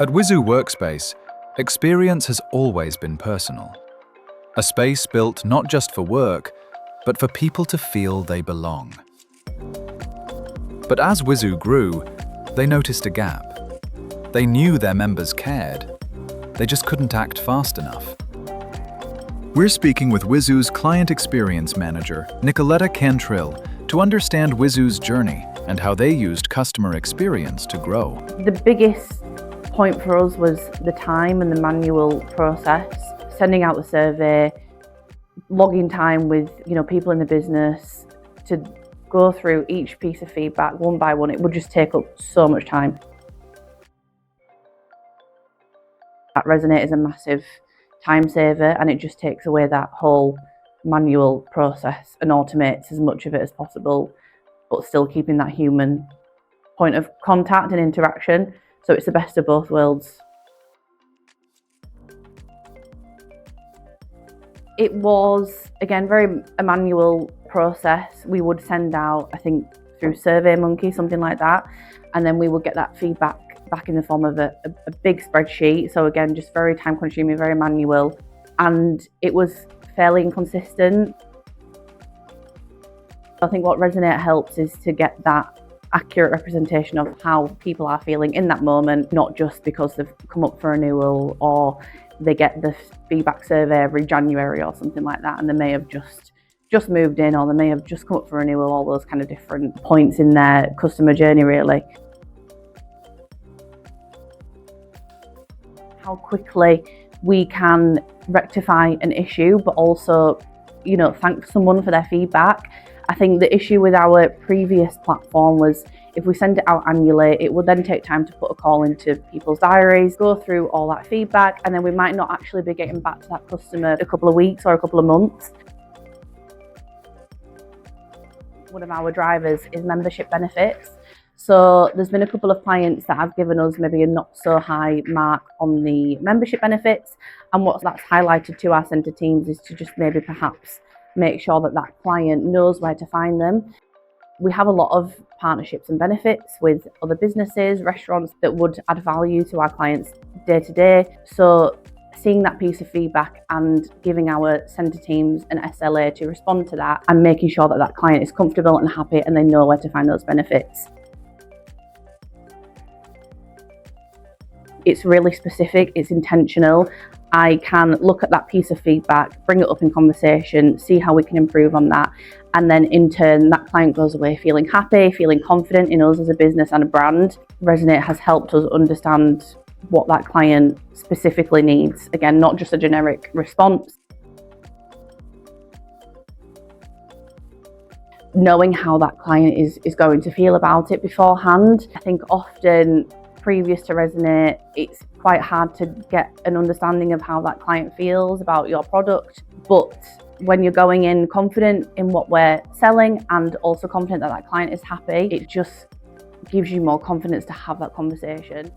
At Wizu Workspace, experience has always been personal. A space built not just for work, but for people to feel they belong. But as Wizu grew, they noticed a gap. They knew their members cared. They just couldn't act fast enough. We're speaking with Wizu's Client Experience Manager, Nicoletta Cantrill, to understand Wizu's journey and how they used customer experience to grow. The biggest point for us was the time and the manual process, sending out the survey, logging time with people in the business to go through each piece of feedback one by one. It would just take up so much time. That Resonate is a massive time saver, and it just takes away that whole manual process and automates as much of it as possible, but still keeping that human point of contact and interaction. So it's the best of both worlds. It was, again, very a manual process. We would send out, I think, through SurveyMonkey, something like that, and then we would get that feedback back in the form of a big spreadsheet. So again, just very time consuming, very manual, and it was fairly inconsistent. I think what Resonate helps is to get that accurate representation of how people are feeling in that moment, not just because they've come up for renewal or they get the feedback survey every January or something like that, and they may have just moved in, or they may have just come up for renewal, all those kind of different points in their customer journey really. How quickly we can rectify an issue, but also, thank someone for their feedback. I think the issue with our previous platform was if we send it out annually, it would then take time to put a call into people's diaries, go through all that feedback, and then we might not actually be getting back to that customer a couple of weeks or a couple of months. One of our drivers is membership benefits. So there's been a couple of clients that have given us maybe a not so high mark on the membership benefits, and what that's highlighted to our centre teams is to just maybe perhaps make sure that that client knows where to find them. We have a lot of partnerships and benefits with other businesses, restaurants that would add value to our clients day to day. So seeing that piece of feedback and giving our centre teams an SLA to respond to that, and making sure that that client is comfortable and happy and they know where to find those benefits. It's really specific, it's intentional. I can look at that piece of feedback, bring it up in conversation, see how we can improve on that. And then in turn, that client goes away feeling happy, feeling confident in us as a business and a brand. Resonate has helped us understand what that client specifically needs. Again, not just a generic response. Knowing how that client is going to feel about it beforehand. I think often, previous to Resonate, it's quite hard to get an understanding of how that client feels about your product. But when you're going in confident in what we're selling and also confident that that client is happy, it just gives you more confidence to have that conversation.